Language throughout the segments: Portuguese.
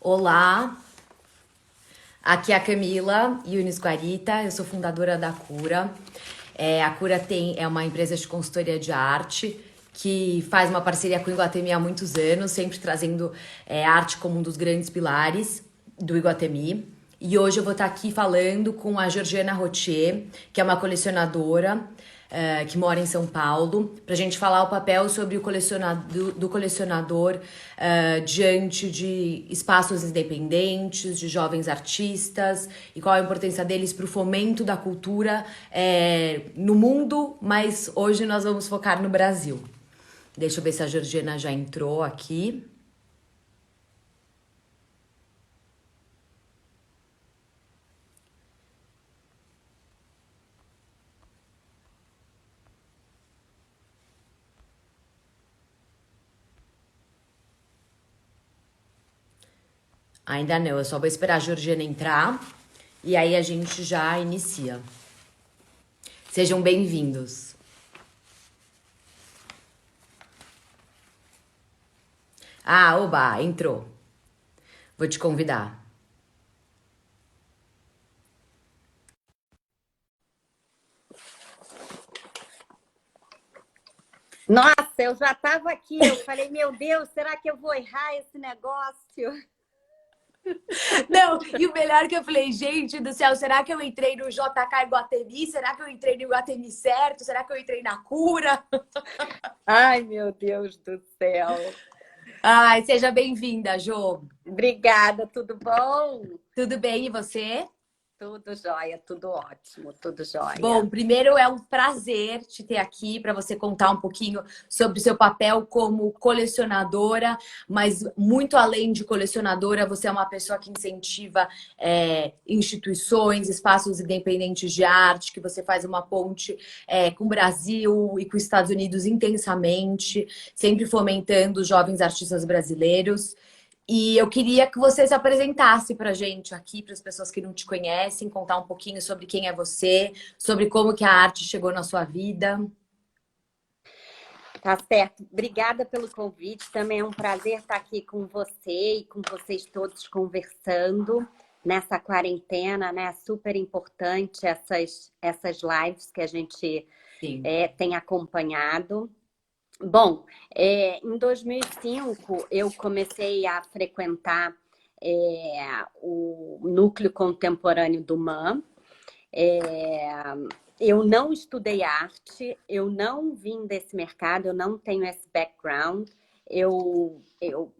Olá, aqui é a Camila Yunis Guarita, eu sou fundadora da Cura. A Cura é uma empresa de consultoria de arte que faz uma parceria com o Iguatemi há muitos anos, sempre trazendo arte como um dos grandes pilares do Iguatemi. E hoje eu vou estar aqui falando com a Georgiana Rotier, que é uma colecionadora que mora em São Paulo, para a gente falar o papel sobre o colecionador diante de espaços independentes, de jovens artistas, e qual a importância deles para o fomento da cultura no mundo, mas hoje nós vamos focar no Brasil. Deixa eu ver se a Georgiana já entrou aqui. Ainda não, eu só vou esperar a Georgiana entrar e aí a gente já inicia. Sejam bem-vindos. Ah, oba, entrou. Vou te convidar. Nossa, eu já estava aqui, eu falei, meu Deus, será que eu vou errar esse negócio? Não, e o melhor que eu falei, gente do céu, será que eu entrei no JK Iguatemi? Será que eu entrei no Iguatemi certo? Será que eu entrei na Cura? Ai, meu Deus do céu. Ai, seja bem-vinda, Jô. Obrigada, tudo bom? Tudo bem, e você? Tudo jóia, tudo ótimo, tudo jóia. Bom, primeiro é um prazer te ter aqui para você contar um pouquinho sobre o seu papel como colecionadora, mas muito além de colecionadora, você é uma pessoa que incentiva instituições, espaços independentes de arte, que você faz uma ponte com o Brasil e com os Estados Unidos intensamente, sempre fomentando os jovens artistas brasileiros. E eu queria que você se apresentasse para a gente aqui, para as pessoas que não te conhecem, contar um pouquinho sobre quem é você, sobre como que a arte chegou na sua vida. Tá certo. Obrigada pelo convite. Também é um prazer estar aqui com você e com vocês todos conversando nessa quarentena, né? Super importante essas lives que a gente tem acompanhado. Bom, em 2005 eu comecei a frequentar o núcleo contemporâneo do MAM. Eu não estudei arte, eu não vim desse mercado, eu não tenho esse background. Eu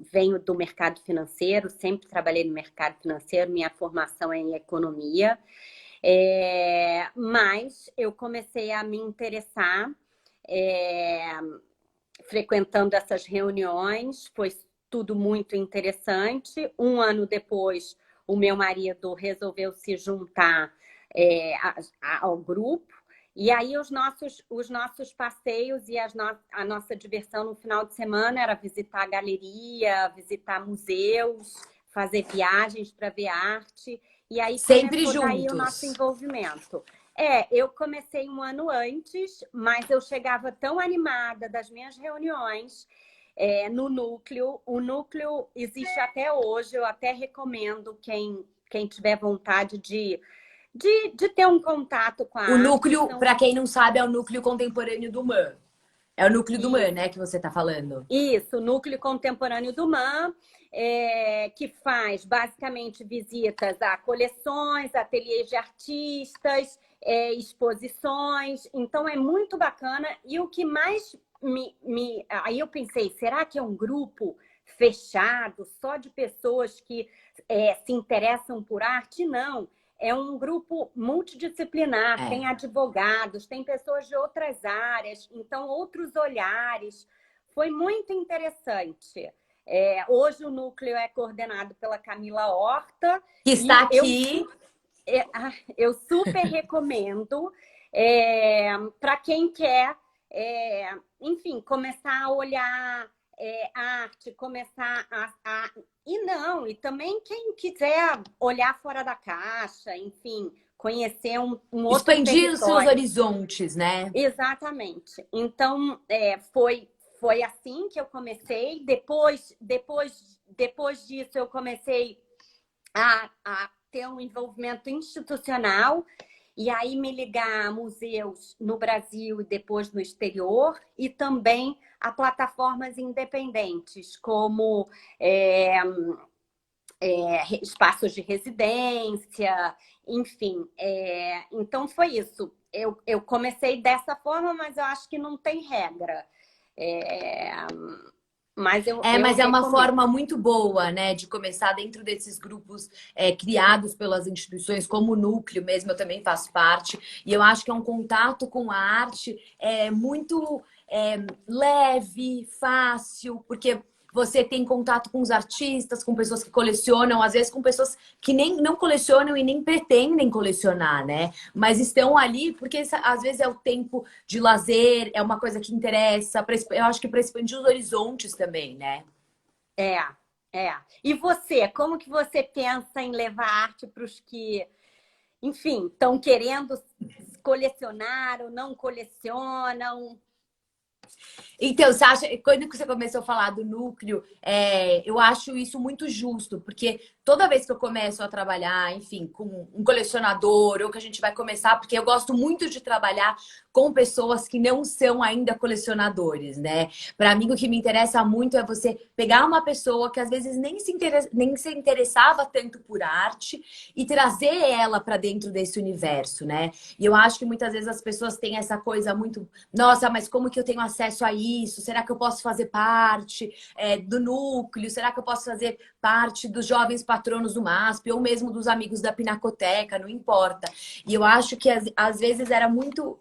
venho do mercado financeiro, sempre trabalhei no mercado financeiro, minha formação é em economia. Mas eu comecei a me interessar frequentando essas reuniões, foi tudo muito interessante. Um ano depois, o meu marido resolveu se juntar ao grupo. E aí os nossos passeios e a nossa diversão no final de semana era visitar galeria, visitar museus, fazer viagens para ver arte. E aí Sempre começou daí juntos. o nosso envolvimento. Eu comecei um ano antes, mas eu chegava tão animada das minhas reuniões no núcleo. O núcleo existe até hoje, eu até recomendo quem tiver vontade de ter um contato com a arte. O núcleo, para quem não sabe, é o núcleo contemporâneo do MAM. É o núcleo do MAM, né, que você está falando. Isso, o núcleo contemporâneo do MAM, que faz basicamente visitas a coleções, ateliês de artistas, exposições. Então é muito bacana. E o que mais aí eu pensei, será que é um grupo fechado, só de pessoas que se interessam por arte? Não. É um grupo multidisciplinar, tem advogados, tem pessoas de outras áreas, então outros olhares. Foi muito interessante. Hoje o núcleo é coordenado pela Camila Horta. Que está aqui. Eu super recomendo para quem quer, enfim, começar a olhar arte, começar e também quem quiser olhar fora da caixa, enfim, conhecer um outro expandir território. os seus horizontes, né? Exatamente. Então, foi foi assim que eu comecei. Depois disso, eu comecei a ter um envolvimento institucional e aí me ligar a museus no Brasil e depois no exterior, e também a plataformas independentes, como espaços de residência, enfim. Então, foi isso. Eu comecei dessa forma, mas eu acho que não tem regra. Mas eu Mas é uma recomendo. forma muito boa, né, de começar dentro desses grupos criados pelas instituições, como o Núcleo mesmo, eu também faço parte, e eu acho que é um contato com a arte muito leve, fácil, porque você tem contato com os artistas, com pessoas que colecionam, às vezes com pessoas que nem não colecionam e nem pretendem colecionar, né? Mas estão ali porque às vezes é o tempo de lazer, é uma coisa que interessa, eu acho que para expandir os horizontes também, né? É, é. E você, como que você pensa em levar arte para os que, enfim, estão querendo colecionar ou não colecionam? Então, você acha, quando você começou a falar do núcleo, eu acho isso muito justo, porque toda vez que eu começo a trabalhar, enfim, com um colecionador, ou que a gente vai começar, porque eu gosto muito de trabalhar com pessoas que não são ainda colecionadores, né? Para mim, o que me interessa muito é você pegar uma pessoa que às vezes nem se interessava tanto por arte e trazer ela para dentro desse universo, né? E eu acho que muitas vezes as pessoas têm essa coisa muito, nossa, mas como que eu tenho acesso a isso? Será que eu posso fazer parte do núcleo? Será que eu posso fazer parte dos jovens patronos do MASP ou mesmo dos amigos da Pinacoteca? Não importa. E eu acho que às vezes era muito,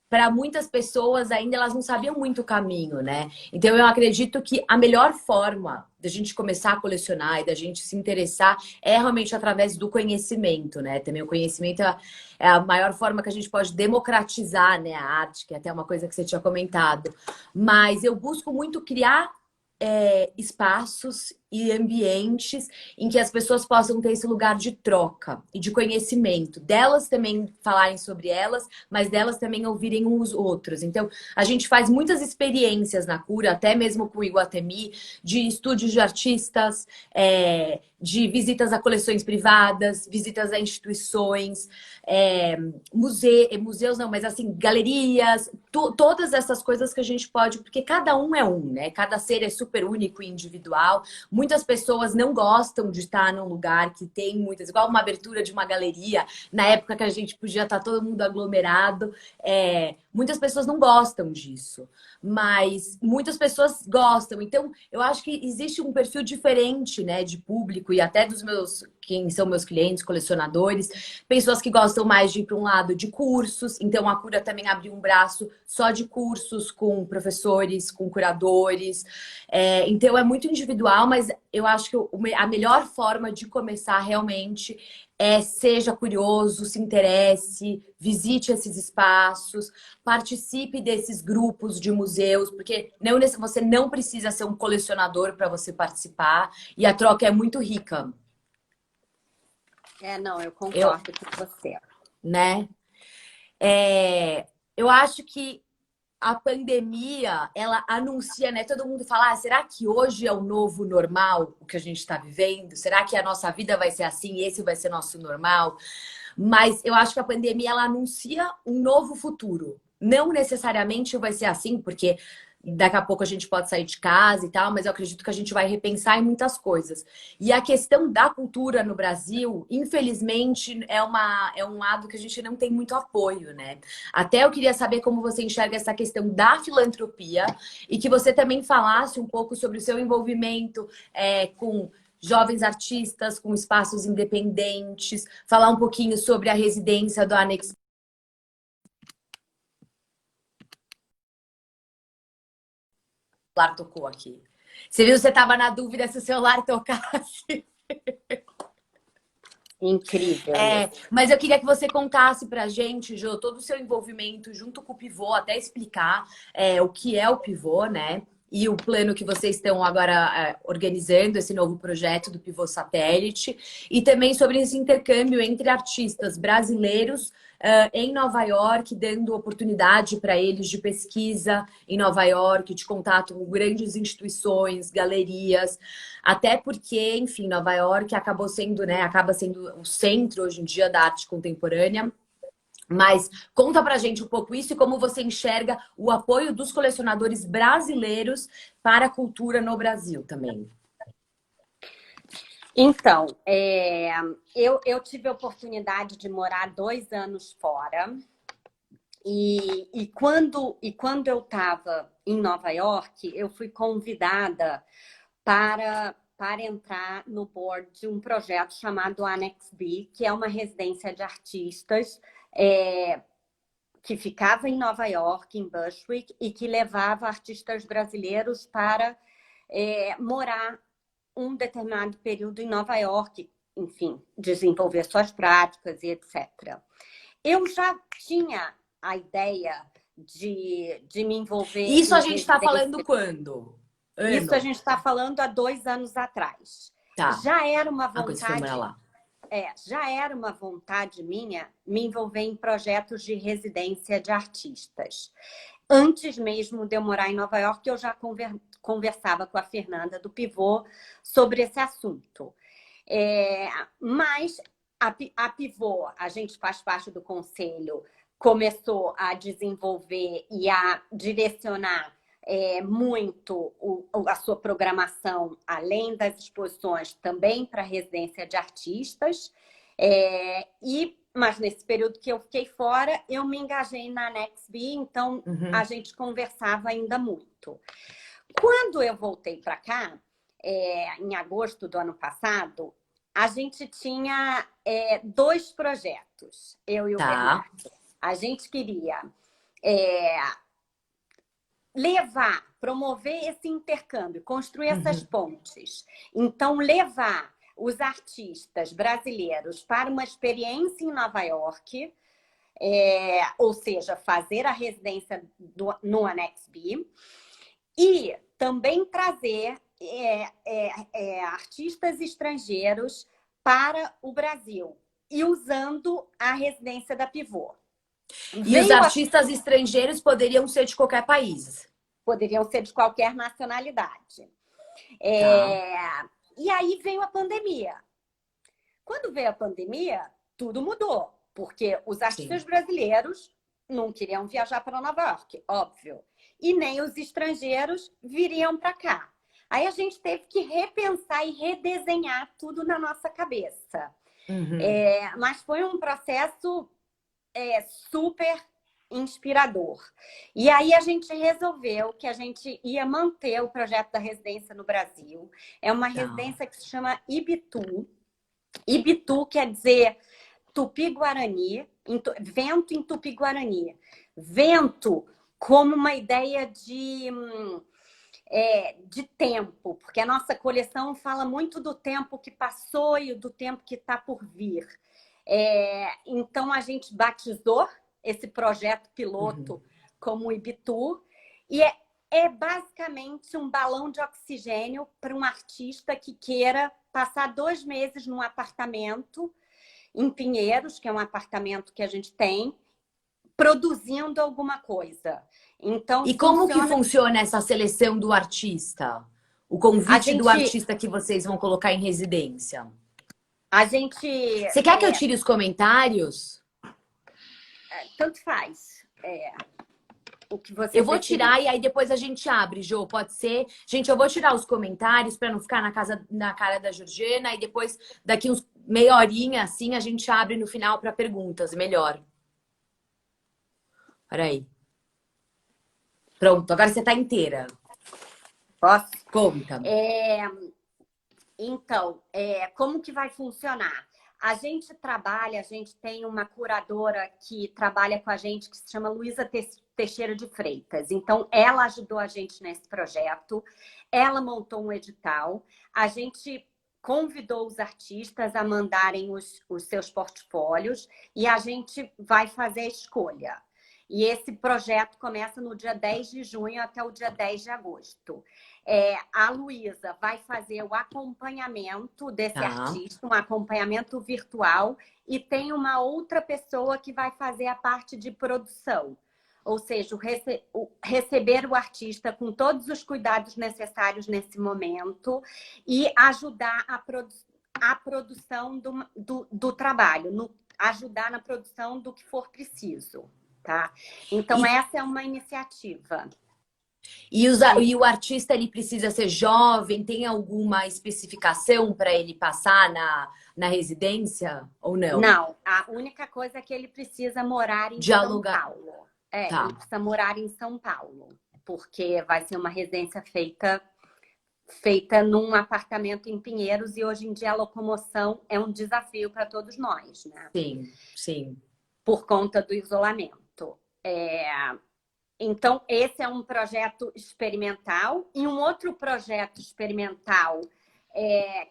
para muitas pessoas ainda elas não sabiam muito o caminho, né? Então eu acredito que a melhor forma da gente começar a colecionar e da gente se interessar é realmente através do conhecimento, né? Também o conhecimento é a maior forma que a gente pode democratizar, né, a arte, que é até uma coisa que você tinha comentado. Mas eu busco muito criar espaços e ambientes em que as pessoas possam ter esse lugar de troca e de conhecimento, delas também falarem sobre elas, mas delas também ouvirem uns outros. Então, a gente faz muitas experiências na Cura, até mesmo com o Iguatemi, de estúdios de artistas, de visitas a coleções privadas, visitas a instituições, museus não, mas assim, galerias, todas essas coisas que a gente pode, porque cada um é um, né? Cada ser é super único e individual. Muitas pessoas não gostam de estar num lugar que tem muitas, igual uma abertura de uma galeria, na época que a gente podia estar todo mundo aglomerado. Muitas pessoas não gostam disso, mas muitas pessoas gostam. Então, eu acho que existe um perfil diferente, né, de público e até dos quem são meus clientes, colecionadores, pessoas que gostam mais de ir para um lado de cursos. Então, a Cura também abriu um braço só de cursos com professores, com curadores. Então, é muito individual, mas eu acho que a melhor forma de começar realmente seja curioso, se interesse, visite esses espaços, participe desses grupos de museus, porque você não precisa ser um colecionador para você participar e a troca é muito rica. Não, eu concordo com você. Né? Eu acho que a pandemia, ela anuncia, né? Todo mundo fala, será que hoje é o novo normal, o que a gente está vivendo? Será que a nossa vida vai ser assim e esse vai ser nosso normal? Mas eu acho que a pandemia, ela anuncia um novo futuro. Não necessariamente vai ser assim, porque daqui a pouco a gente pode sair de casa e tal, mas eu acredito que a gente vai repensar em muitas coisas. E a questão da cultura no Brasil, infelizmente, é um lado que a gente não tem muito apoio, né? Até eu queria saber como você enxerga essa questão da filantropia e que você também falasse um pouco sobre o seu envolvimento com jovens artistas, com espaços independentes, falar um pouquinho sobre a residência do Anex. O celular tocou aqui. Você viu, você estava na dúvida se o celular tocasse. Incrível. Mas eu queria que você contasse pra gente, Jô, todo o seu envolvimento junto com o Pivô, até explicar o que é o Pivô, né? E o plano que vocês estão agora organizando, esse novo projeto do Pivô Satélite. E também sobre esse intercâmbio entre artistas brasileiros em Nova York, dando oportunidade para eles de pesquisa em Nova York, de contato com grandes instituições, galerias, até porque, enfim, Nova York acabou sendo, né, acaba sendo o centro hoje em dia da arte contemporânea. Mas conta pra gente um pouco isso e como você enxerga o apoio dos colecionadores brasileiros para a cultura no Brasil também. Então, eu tive a oportunidade de morar 2 anos fora. E quando eu estava em Nova York, eu fui convidada para entrar no board de um projeto chamado Annex B, que é uma residência de artistas que ficava em Nova York, em Bushwick, e que levava artistas brasileiros para morar um determinado período em Nova York, enfim, desenvolver suas práticas e etc. Eu já tinha a ideia de me envolver Isso a em gente está falando residência. quando? Isso a Ano. gente está falando há 2 anos atrás. Tá. Já era uma A coisa foi morar vontade, lá. já era uma vontade minha me envolver em projetos de residência de artistas. Antes mesmo de eu morar em Nova York, eu já conversava com a Fernanda do Pivô sobre esse assunto. Mas a Pivô, a gente faz parte do conselho, começou a desenvolver e a direcionar muito a sua programação, além das exposições, também para residência de artistas. Mas nesse período que eu fiquei fora, eu me engajei na Nextb, então a gente conversava ainda muito. Quando eu voltei para cá, em agosto do ano passado, a gente tinha 2 projetos, eu e o Bernardo. A gente queria promover esse intercâmbio, construir essas pontes. Então, levar os artistas brasileiros para uma experiência em Nova York, ou seja, fazer a residência no Annex B, e também trazer artistas estrangeiros para o Brasil, e usando a residência da Pivô. E os artistas estrangeiros poderiam ser de qualquer país? Poderiam ser de qualquer nacionalidade. E aí veio a pandemia. Quando veio a pandemia, tudo mudou, porque os artistas brasileiros não queriam viajar para Nova York, óbvio, e nem os estrangeiros viriam para cá. Aí a gente teve que repensar e redesenhar tudo na nossa cabeça. Mas foi um processo super inspirador. E aí a gente resolveu que a gente ia manter o projeto da residência no Brasil. É uma residência que se chama Ibitu. Ibitu quer dizer Tupi-Guarani, vento em Tupi-Guarani. Vento como uma ideia de tempo, porque a nossa coleção fala muito do tempo que passou e do tempo que está por vir. Então, a gente batizou esse projeto piloto como Ibitu, e é basicamente um balão de oxigênio para um artista que queira passar 2 meses num apartamento em Pinheiros, que é um apartamento que a gente tem, produzindo alguma coisa. Então, e como que funciona essa seleção do artista? O convite do artista que vocês vão colocar em residência? Você quer que eu tire os comentários? Tanto faz. O que você eu vou tirar e aí depois a gente abre, Jô, pode ser? Gente, eu vou tirar os comentários para não ficar na cara da Georgiana e depois, daqui uns meia horinha, assim, a gente abre no final para perguntas, melhor. Peraí. Pronto, agora você tá inteira. Posso? Conta. Então, como que vai funcionar? A gente tem uma curadora que trabalha com a gente que se chama Luísa Teixeira de Freitas. Então, ela ajudou a gente nesse projeto, ela montou um edital, a gente convidou os artistas a mandarem os seus portfólios e a gente vai fazer a escolha. E esse projeto começa no dia 10 de junho até o dia 10 de agosto. A Luísa vai fazer o acompanhamento desse artista, um acompanhamento virtual, e tem uma outra pessoa que vai fazer a parte de produção. Ou seja, receber o artista com todos os cuidados necessários nesse momento e ajudar a produção do trabalho, ajudar na produção do que for preciso, tá? Então, essa é uma iniciativa. E o artista, ele precisa ser jovem? Tem alguma especificação para ele passar na residência ou não? Não, a única coisa é que ele precisa morar em São Paulo. Tá. Ele precisa morar em São Paulo, porque vai ser uma residência feita num apartamento em Pinheiros e hoje em dia a locomoção é um desafio para todos nós, né? Sim, sim. Por conta do isolamento. Então, esse é um projeto experimental. E um outro projeto experimental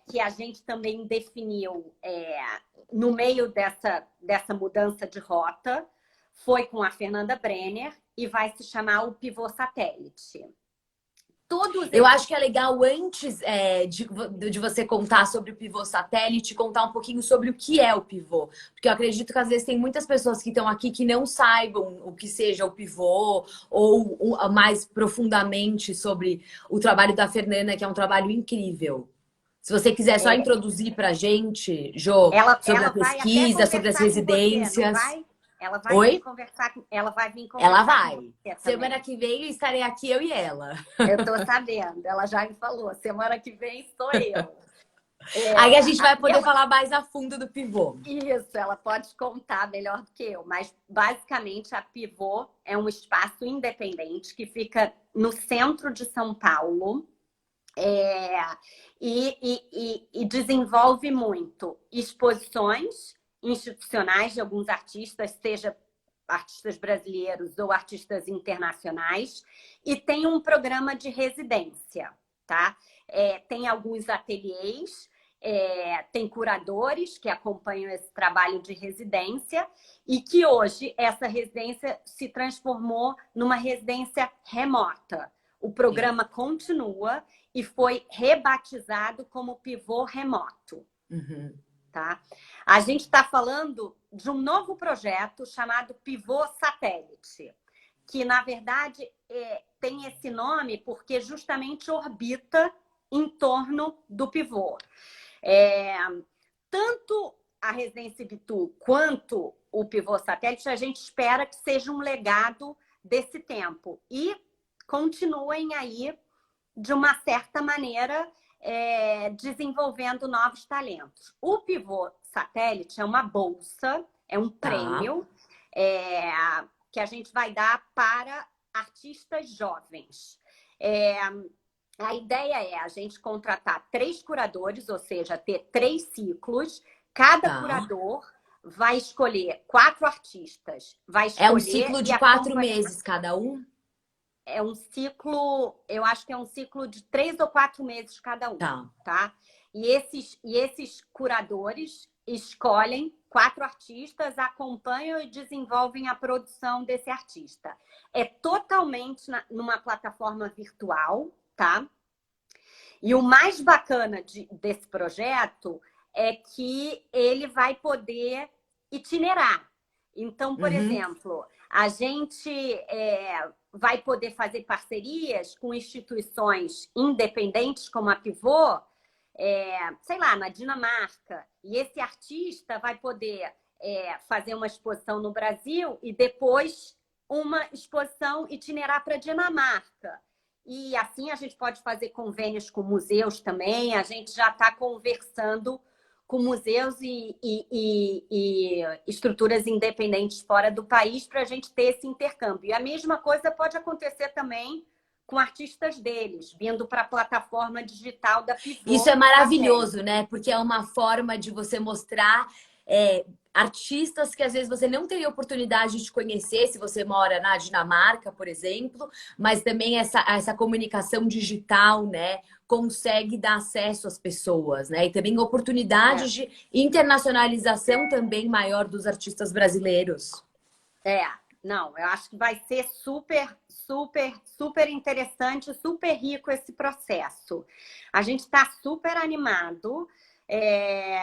que a gente também definiu no meio dessa mudança de rota foi com a Fernanda Brenner e vai se chamar o Pivô Satélite. Eu acho que é legal, antes de você contar sobre o pivô satélite, contar um pouquinho sobre o que é o pivô. Porque eu acredito que às vezes tem muitas pessoas que estão aqui que não saibam o que seja o pivô, ou mais profundamente sobre o trabalho da Fernanda, que é um trabalho incrível. Se você quiser só introduzir pra gente, Jô, sobre a pesquisa, sobre as residências. Ela vai vir conversar com Ela vai. Semana que vem estarei aqui, eu e ela. Eu tô sabendo. Ela já me falou. Semana que vem sou eu. Aí a gente vai poder falar mais a fundo do pivô. Isso, ela pode contar melhor do que eu. Mas, basicamente, a Pivô é um espaço independente que fica no centro de São Paulo. E desenvolve muito exposições institucionais de alguns artistas, seja artistas brasileiros ou artistas internacionais, e tem um programa de residência, tá? Tem alguns ateliês, tem curadores que acompanham esse trabalho de residência e que hoje essa residência se transformou numa residência remota. O programa continua e foi rebatizado como Pivô Remoto. Uhum. Tá? A gente está falando de um novo projeto chamado Pivô Satélite, que, na verdade, tem esse nome porque justamente orbita em torno do pivô. Tanto a Residência Ibitu quanto o Pivô Satélite, a gente espera que seja um legado desse tempo e continuem aí, de uma certa maneira, desenvolvendo novos talentos. O Pivô Satélite é uma bolsa, é um prêmio que a gente vai dar para artistas jovens. A ideia é a gente contratar 3 curadores, ou seja, ter 3 ciclos. Cada curador vai escolher 4 artistas. É um ciclo de 4 meses cada um? É um ciclo, eu acho que é um ciclo de 3 ou 4 meses cada um, tá? E esses curadores escolhem 4 artistas, acompanham e desenvolvem a produção desse artista. É totalmente numa plataforma virtual, tá? E o mais bacana desse projeto é que ele vai poder itinerar. Então, por exemplo, a gente vai poder fazer parcerias com instituições independentes, como a Pivô, sei lá, na Dinamarca. E esse artista vai poder fazer uma exposição no Brasil e depois uma exposição itinerar para a Dinamarca. E assim a gente pode fazer convênios com museus também. A gente já está conversando com museus e estruturas independentes fora do país para a gente ter esse intercâmbio. E a mesma coisa pode acontecer também com artistas deles, vindo para a plataforma digital da Pivô. Isso é maravilhoso, né? Porque é uma forma de você mostrar artistas que às vezes você não teria oportunidade de conhecer se você mora na Dinamarca, por exemplo, mas também essa comunicação digital, né, consegue dar acesso às pessoas, né? E também oportunidades de internacionalização também maior dos artistas brasileiros. Não, eu acho que vai ser super, super, super interessante, super rico esse processo. A gente está super animado. É,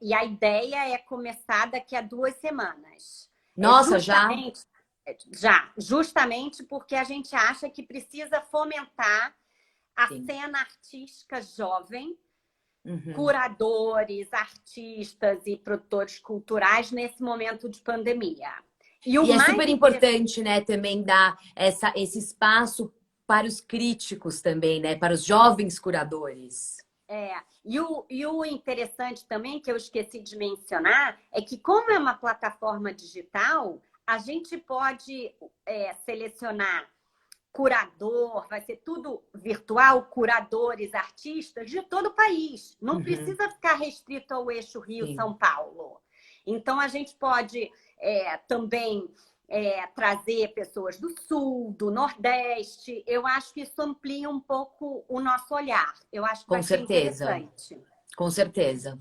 e a ideia é começar daqui a 2 semanas. Nossa, já? Justamente porque a gente acha que precisa fomentar a Sim. cena artística jovem, Uhum. curadores, artistas e produtores culturais nesse momento de pandemia. E o E é mais super interessante importante, né, também dar esse espaço para os críticos também, né, para os jovens curadores. e o interessante também, que eu esqueci de mencionar, é que como é uma plataforma digital, a gente pode selecionar curador, vai ser tudo virtual, curadores, artistas de todo o país. Não Uhum. precisa ficar restrito ao eixo Sim, Rio-São Paulo. Então, a gente pode também trazer pessoas do Sul, do Nordeste. Eu acho que isso amplia um pouco o nosso olhar. Eu acho que com vai ser certeza, interessante. com certeza.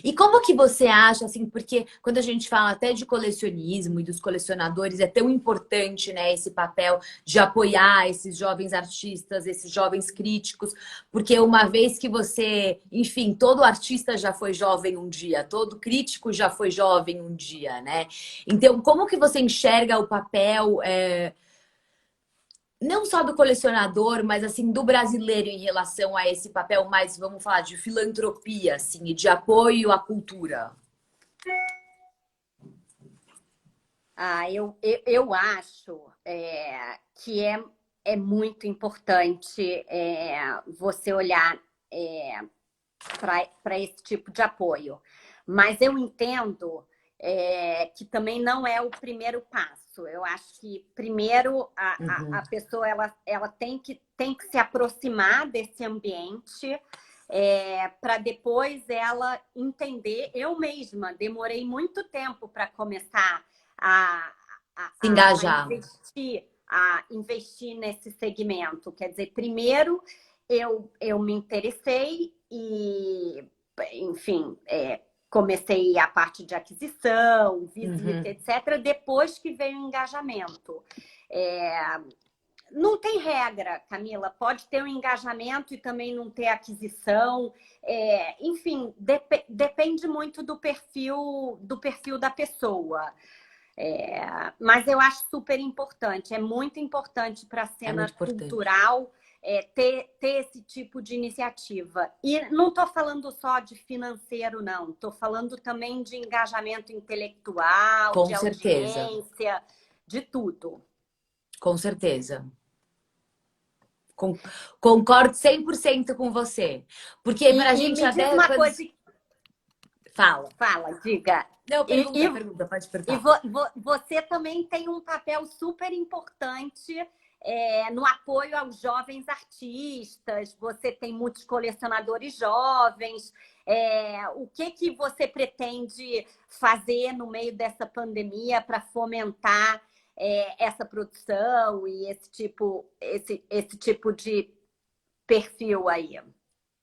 E como que você acha, assim, porque quando a gente fala até de colecionismo e dos colecionadores, é tão importante, né, esse papel de apoiar esses jovens artistas, esses jovens críticos, porque uma vez que você, enfim, todo artista já foi jovem um dia, todo crítico já foi jovem um dia, né? Então, como que você enxerga o papel, não só do colecionador, mas assim do brasileiro em relação a esse papel mais, vamos falar, de filantropia, assim, e de apoio à cultura? Eu acho que é muito importante você olhar para esse tipo de apoio. Mas eu entendo que também não é o primeiro passo. Eu acho que primeiro a Uhum. pessoa ela tem que se aproximar desse ambiente para depois ela entender. Eu mesma demorei muito tempo para começar a, Se a engajar. investir nesse segmento. Quer dizer, primeiro eu me interessei e, enfim, comecei a parte de aquisição, visita, Uhum. etc. Depois que veio o engajamento. Não tem regra, Camila. Pode ter um engajamento e também não ter aquisição. Enfim, depende muito do perfil da pessoa. Mas eu acho super importante, é muito importante para a É cena muito importante. cultural ter esse tipo de iniciativa. E não estou falando só de financeiro, não. Estou falando também de engajamento intelectual, Com de certeza. audiência, de tudo. Com certeza. Con- Concordo 100% com você. Porque para a E gente me diz até uma quando... coisa, Fala. fala, diga. Não, E, pergunta, e, pergunta, pode e perguntar. você também tem um papel super importante no apoio aos jovens artistas. Você tem muitos colecionadores jovens. O que você pretende fazer no meio dessa pandemia para fomentar essa produção e esse tipo de perfil aí?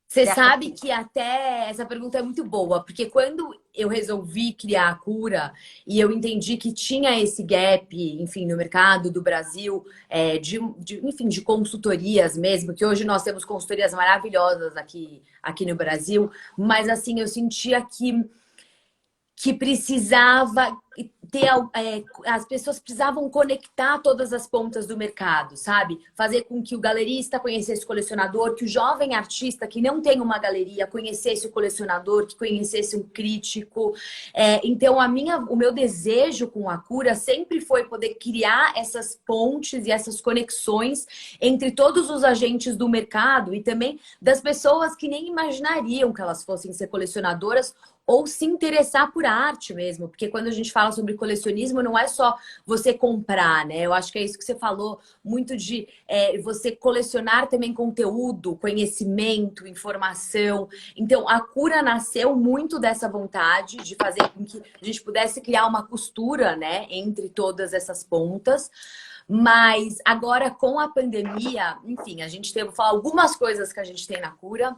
Você Dessa sabe turma? que até essa pergunta é muito boa, porque quando eu resolvi criar a cura e eu entendi que tinha esse gap, enfim, no mercado do Brasil, enfim, de consultorias mesmo, que hoje nós temos consultorias maravilhosas aqui no Brasil, mas assim, eu sentia que precisava ter as pessoas precisavam conectar todas as pontas do mercado, sabe? Fazer com que o galerista conhecesse o colecionador, que o jovem artista que não tem uma galeria conhecesse o colecionador, que conhecesse um crítico. Então, o meu desejo com a cura sempre foi poder criar essas pontes e essas conexões entre todos os agentes do mercado e também das pessoas que nem imaginariam que elas fossem ser colecionadoras ou se interessar por arte mesmo, porque quando a gente fala sobre colecionismo, não é só você comprar, né? Eu acho que é isso que você falou, muito de você colecionar também conteúdo, conhecimento, informação. Então, a cura nasceu muito dessa vontade de fazer com que a gente pudesse criar uma costura, né, entre todas essas pontas. Mas agora, com a pandemia, enfim, a gente teve que falar algumas coisas que a gente tem na cura.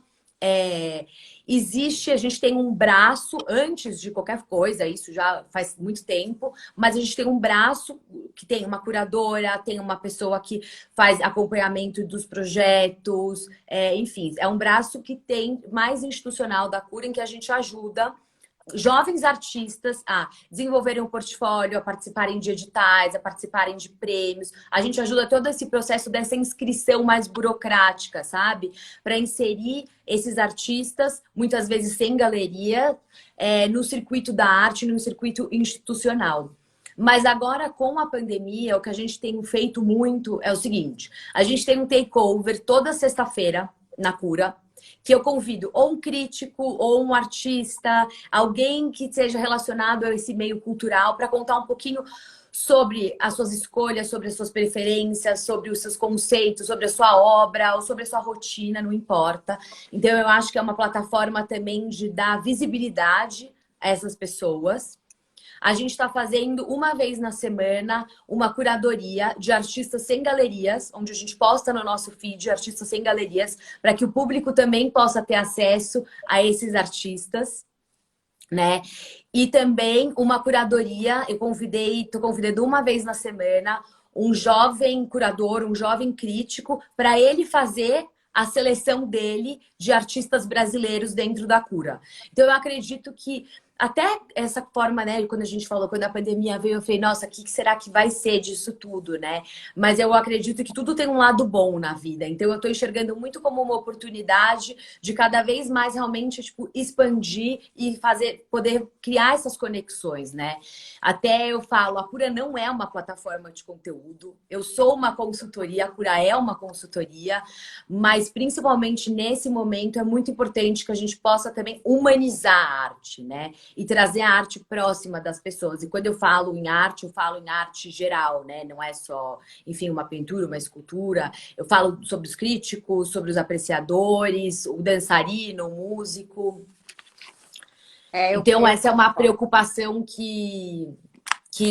existe, a gente tem um braço, antes de qualquer coisa, isso já faz muito tempo, mas a gente tem um braço que tem uma curadora, tem uma pessoa que faz acompanhamento dos projetos, enfim, é um braço que tem mais institucional da cura, em que a gente ajuda jovens artistas a desenvolverem um portfólio, a participarem de editais, a participarem de prêmios. A gente ajuda todo esse processo dessa inscrição mais burocrática, sabe? Para inserir esses artistas, muitas vezes sem galeria, no circuito da arte, no circuito institucional. Mas agora, com a pandemia, o que a gente tem feito muito é o seguinte: a gente tem um takeover toda sexta-feira na Cura, que eu convido ou um crítico, ou um artista, alguém que seja relacionado a esse meio cultural, para contar um pouquinho sobre as suas escolhas, sobre as suas preferências, sobre os seus conceitos, sobre a sua obra, ou sobre a sua rotina, não importa. Então, eu acho que é uma plataforma também de dar visibilidade a essas pessoas. A gente está fazendo uma vez na semana uma curadoria de artistas sem galerias, onde a gente posta no nosso feed artistas sem galerias, para que o público também possa ter acesso a esses artistas, né? E também uma curadoria, tô convidando uma vez na semana um jovem curador, um jovem crítico, para ele fazer a seleção dele de artistas brasileiros dentro da cura. Então, eu acredito que até essa forma, né, quando a gente falou, quando a pandemia veio, eu falei, nossa, o que será que vai ser disso tudo, né? Mas eu acredito que tudo tem um lado bom na vida. Então, eu tô enxergando muito como uma oportunidade de cada vez mais realmente, tipo, expandir e poder criar essas conexões, né? Até eu falo, a Cura não é uma plataforma de conteúdo. Eu sou uma consultoria, a Cura é uma consultoria, mas principalmente nesse momento é muito importante que a gente possa também humanizar a arte, né? E trazer a arte próxima das pessoas. E quando eu falo em arte, eu falo em arte geral, né? Não é só, enfim, uma pintura, uma escultura. Eu falo sobre os críticos, sobre os apreciadores, o dançarino, o músico. Então, essa é uma preocupação que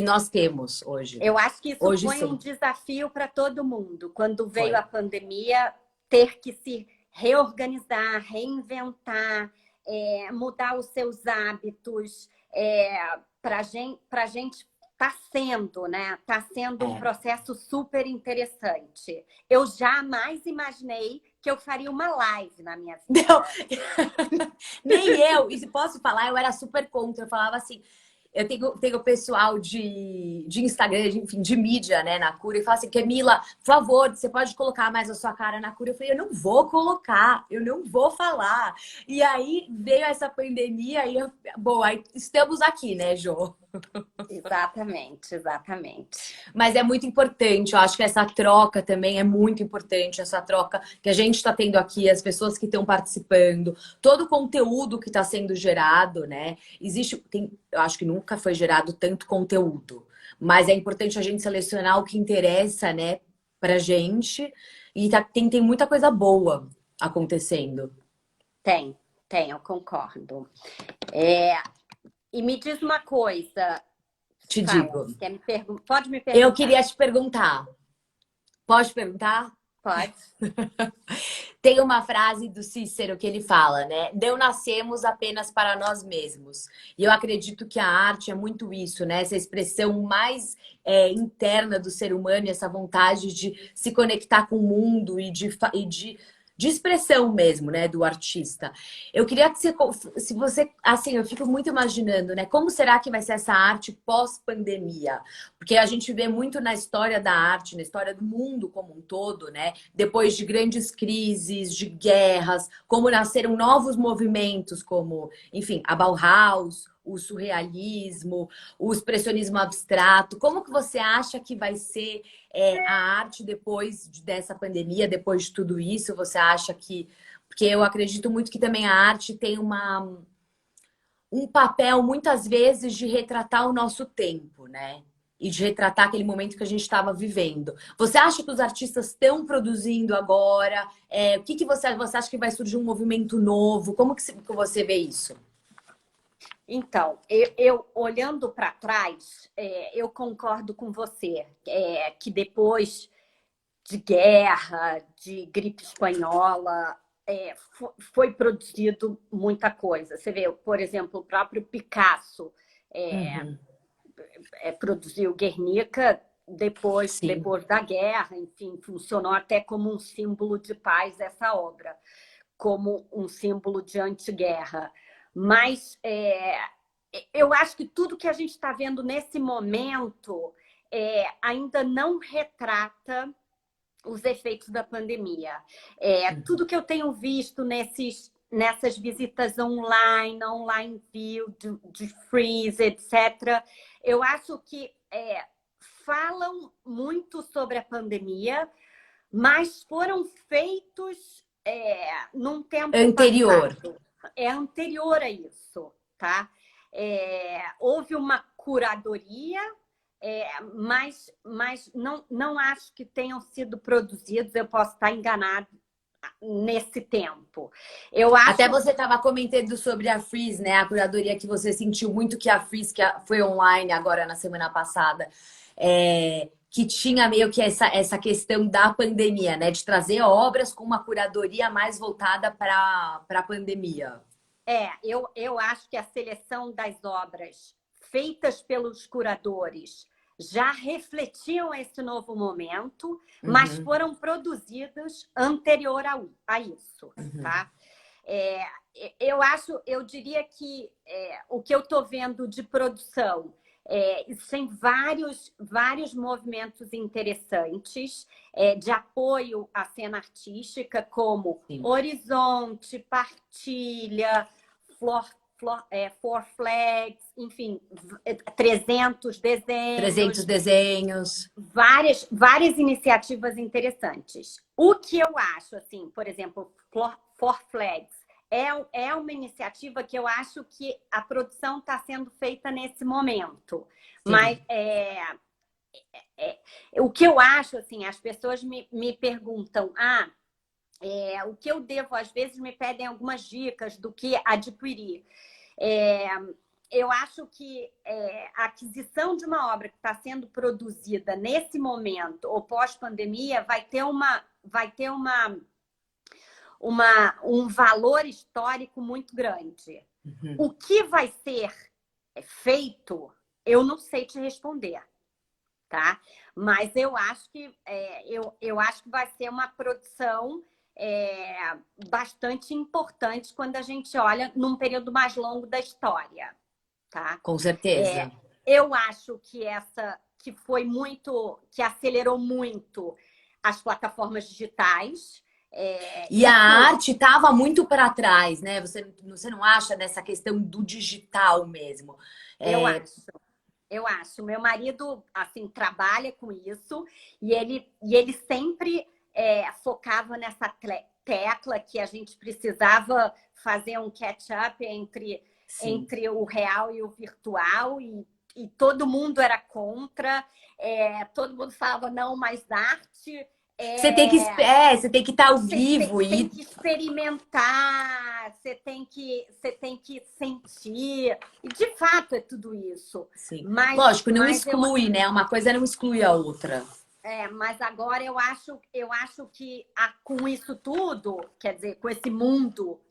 nós temos hoje. Eu acho que isso hoje, foi sim. Um desafio para todo mundo. Quando veio a pandemia, ter que se reorganizar, reinventar, mudar os seus hábitos. Para a gente está sendo, né? Está sendo um processo super interessante. Eu jamais imaginei que eu faria uma live na minha vida. Não, nem eu. E se posso falar, eu era super contra. Eu falava assim, eu tenho pessoal de Instagram, enfim, de mídia, né, na Cura, e fala assim, Camila, por favor, você pode colocar mais a sua cara na Cura? Eu falei, eu não vou colocar, eu não vou falar. E aí veio essa pandemia e, bom, aí estamos aqui, né, Jô? Exatamente, exatamente. Mas é muito importante, eu acho que essa troca também é muito importante, essa troca que a gente está tendo aqui, as pessoas que estão participando, todo o conteúdo que está sendo gerado, né? Eu acho que nunca foi gerado tanto conteúdo, mas é importante a gente selecionar o que interessa, né, pra gente, e tem muita coisa boa acontecendo. Tem, eu concordo. E me diz uma coisa. Te digo. Pode me perguntar. Eu queria te perguntar. Pode perguntar? Pode. Tem uma frase do Cícero que ele fala, né? Não nascemos apenas para nós mesmos. E eu acredito que a arte é muito isso, né? Essa expressão mais interna do ser humano, essa vontade de se conectar com o mundo e de expressão mesmo, né, do artista. Eu queria que se você, assim, eu fico muito imaginando, né, como será que vai ser essa arte pós-pandemia? Porque a gente vê muito na história da arte, na história do mundo como um todo, né, depois de grandes crises, de guerras, como nasceram novos movimentos, como, enfim, a Bauhaus, o surrealismo, o expressionismo abstrato. Como que você acha que vai ser a arte depois dessa pandemia, depois de tudo isso? Você acha que... Porque eu acredito muito que também a arte tem um papel, muitas vezes, de retratar o nosso tempo, né? E de retratar aquele momento que a gente estava vivendo. Você acha que os artistas estão produzindo agora? O que você acha que vai surgir um movimento novo? Como que você vê isso? Então, eu olhando para trás, eu concordo com você, que depois de guerra, de gripe espanhola, foi produzido muita coisa. Você vê, por exemplo, o próprio Picasso Uhum. produziu Guernica depois Sim. da guerra, enfim, funcionou até como um símbolo de paz essa obra, como um símbolo de antiguerra. Mas eu acho que tudo que a gente está vendo nesse momento ainda não retrata os efeitos da pandemia. Tudo que eu tenho visto nessas visitas online view, de freeze, etc., eu acho que falam muito sobre a pandemia, mas foram feitos num tempo Anterior. passado. É anterior a isso, tá? Houve uma curadoria, mas não acho que tenham sido produzidos, eu posso estar enganado nesse tempo. Eu Até acho. você estava comentando sobre a Freeze, né? A curadoria que você sentiu muito que a Freeze, foi online agora na semana passada, que tinha meio que essa questão da pandemia, né? De trazer obras com uma curadoria mais voltada para a pandemia. Eu acho que a seleção das obras feitas pelos curadores já refletiam esse novo momento, mas Uhum, foram produzidas anterior a isso, uhum. tá? Eu diria que o que eu estou vendo de produção tem vários movimentos interessantes de apoio à cena artística, como Sim. Horizonte, Partilha, Four Flags, enfim, 300 300 desenhos, desenhos. várias iniciativas interessantes. O que eu acho, assim, por exemplo, Four Flags, é uma iniciativa que eu acho que a produção está sendo feita nesse momento. Mas Sim. o que eu acho, assim, as pessoas me perguntam, o que eu devo, às vezes me pedem algumas dicas do que adquirir. Eu acho que a aquisição de uma obra que está sendo produzida nesse momento ou pós-pandemia vai ter um valor histórico muito grande. Uhum. O que vai ser feito, eu não sei te responder, tá? Mas eu acho que eu acho que vai ser uma produção bastante importante quando a gente olha num período mais longo da história, tá? Com certeza. Eu acho que acelerou muito as plataformas digitais. E a Isso arte estava muito para trás, né? Você não acha nessa questão do digital mesmo? eu É, acho. Eu acho. Meu marido, assim, trabalha com isso e ele sempre focava nessa tecla que a gente precisava fazer um catch-up sim. entre o real e o virtual e todo mundo era contra, todo mundo falava não mais arte. Você tem que estar ao vivo Tem e que experimentar, você tem que sentir. E de fato é tudo isso. sim. Mas, Lógico, não mas, eu, exclui, né? Uma coisa não exclui a outra. mas agora eu acho que com isso tudo, quer dizer, com esse mundo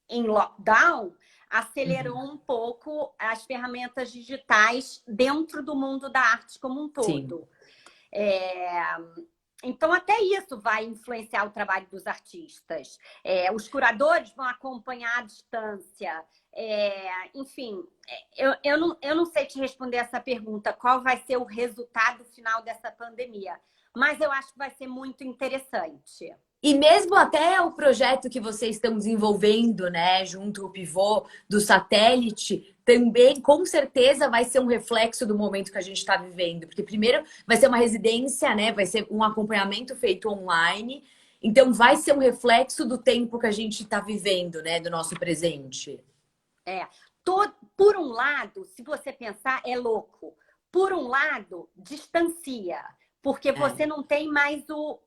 em lockdown, acelerou Uhum. um pouco as ferramentas digitais dentro do mundo da arte como um Sim. todo. É, Então, até isso vai influenciar o trabalho dos artistas. Os curadores vão acompanhar à distância. Enfim, eu não sei te responder essa pergunta, qual vai ser o resultado final dessa pandemia, mas eu acho que vai ser muito interessante. E mesmo até o projeto que vocês estão desenvolvendo, né, junto ao pivô do satélite, também com certeza vai ser um reflexo do momento que a gente está vivendo. Porque primeiro vai ser uma residência, né? Vai ser um acompanhamento feito online. Então vai ser um reflexo do tempo que a gente está vivendo, né? Do nosso presente. É, por um lado, se você pensar, é louco. Por um lado, distancia, porque É, você não tem mais o